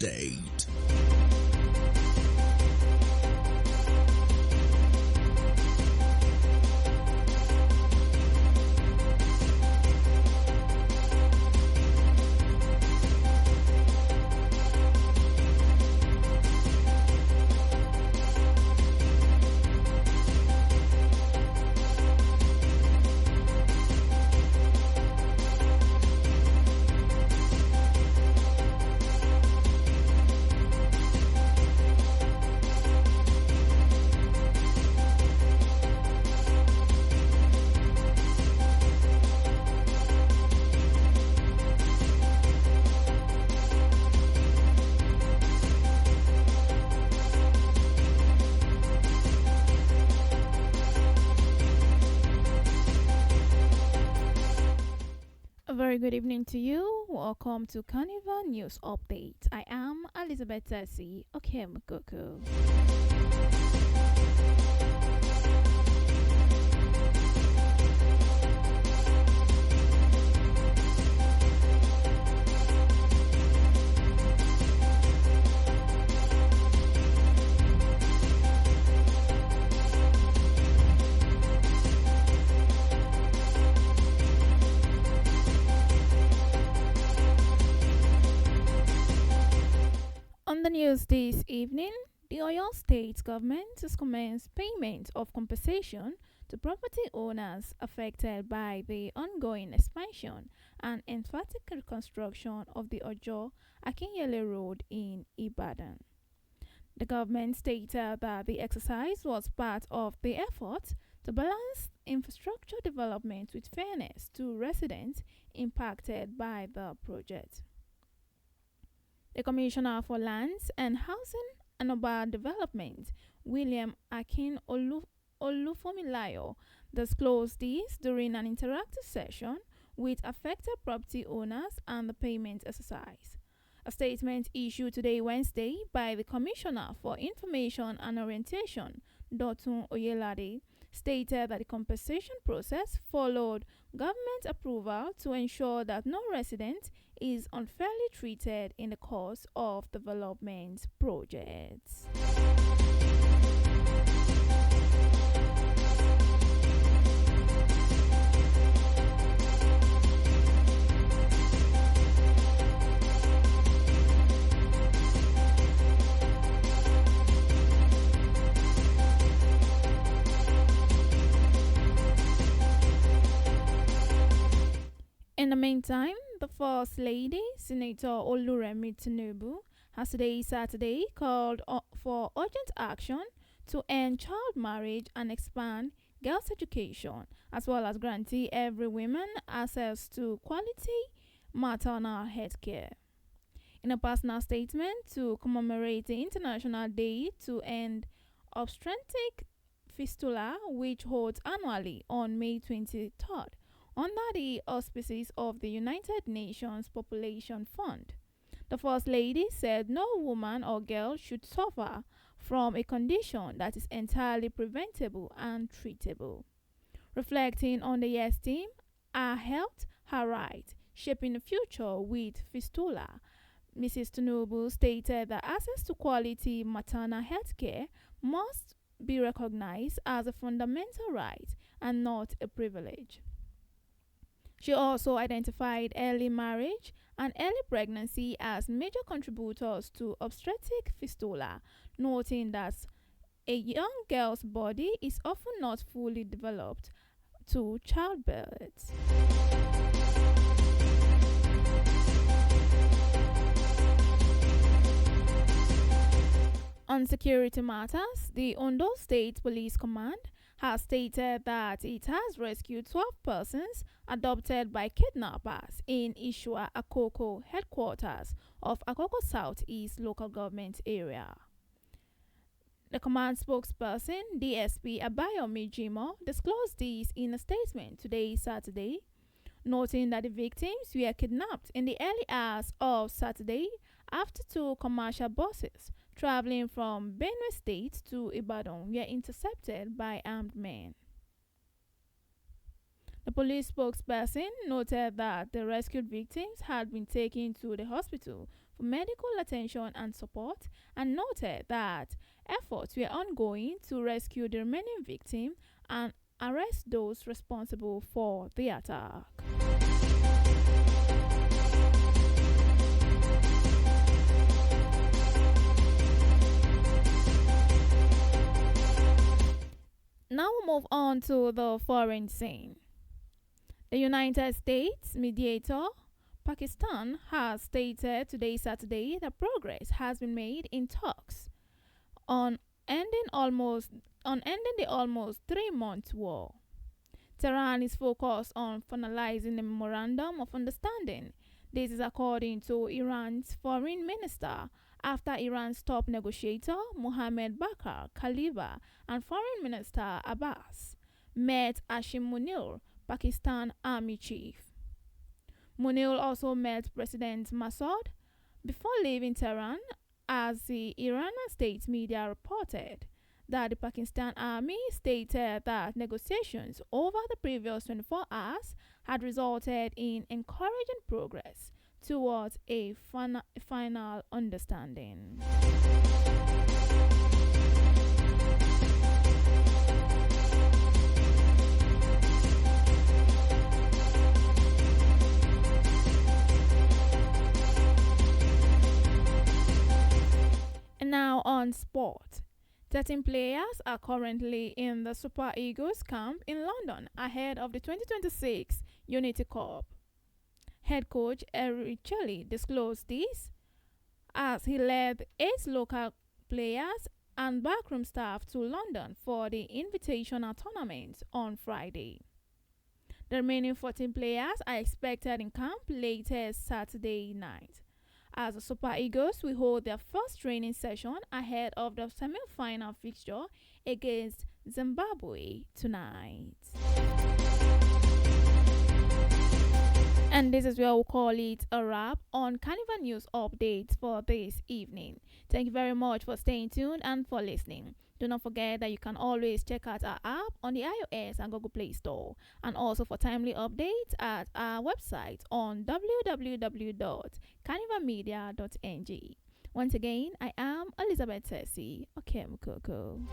update. A very good evening to you. Welcome to Carnival News Update. I am Elizabeth Tessie Okemukoko. On the news this evening, the Oyo State government has commenced payment of compensation to property owners affected by the ongoing expansion and emphatic reconstruction of the Ojo Akinyele Road in Ibadan. The government stated that the exercise was part of the effort to balance infrastructure development with fairness to residents impacted by the project. The Commissioner for Lands and Housing and Urban Development, William Akin Olufomilayo, disclosed this during an interactive session with affected property owners and the payment exercise. A statement issued today, Wednesday, by the Commissioner for Information and Orientation, Dotun Oyelade, stated that the compensation process followed government approval to ensure that no resident is unfairly treated in the course of development projects. In the meantime, the First Lady, Senator Oluremi Tinubu, has today, Saturday, called for urgent action to end child marriage and expand girls' education, as well as guarantee every woman access to quality maternal health care. In a personal statement to commemorate the International Day to End Obstetric Fistula, which holds annually on May 23rd, under the auspices of the United Nations Population Fund. The First Lady said no woman or girl should suffer from a condition that is entirely preventable and treatable. Reflecting on the year's theme, Our Health, Her Right, Shaping the Future with Fistula, Mrs. Tinubu stated that access to quality maternal health care must be recognized as a fundamental right and not a privilege. She also identified early marriage and early pregnancy as major contributors to obstetric fistula, noting that a young girl's body is often not fully developed to childbirth. On security matters, the Ondo State Police Command has stated that it has rescued 12 persons adopted by kidnappers in Ishua Akoko headquarters of Akoko Southeast local government area. The command spokesperson, DSP Abayomi Jimo, disclosed this in a statement today, Saturday, noting that the victims were kidnapped in the early hours of Saturday after two commercial buses traveling from Benue State to Ibadan were intercepted by armed men. The police spokesperson noted that the rescued victims had been taken to the hospital for medical attention and support, and noted that efforts were ongoing to rescue the remaining victims and arrest those responsible for the attack. Now we move on to the foreign scene. The United States mediator, Pakistan, has stated today, Saturday, that progress has been made in talks on ending the almost 3 month war. Tehran is focused on finalizing the memorandum of understanding. This is according to Iran's foreign minister after Iran's top negotiator Mohammed Bakr Khalifa and foreign minister Abbas met Hashim Munir, Pakistan army chief. Munir also met President Massoud before leaving Tehran, as the Iranian state media reported that the Pakistan army stated that negotiations over the previous 24 hours had resulted in encouraging progress towards a final understanding. And now on sport. 13 players are currently in the Super Eagles camp in London ahead of the 2026 Unity Cup. Head coach Eric Chelle disclosed this as he led 8 local players and backroom staff to London for the Invitational Tournament on Friday. The remaining 14 players are expected in camp latest Saturday night, as the Super Eagles will hold their first training session ahead of the semi-final fixture against Zimbabwe tonight. And this is where we'll call it a wrap on Carnival News updates for this evening. Thank you very much for staying tuned and for listening. Do not forget that you can always check out our app on the iOS and Google Play Store, and also for timely updates at our website on www.carnivalmedia.ng. Once again, I am Elizabeth Tessie Okemukoko.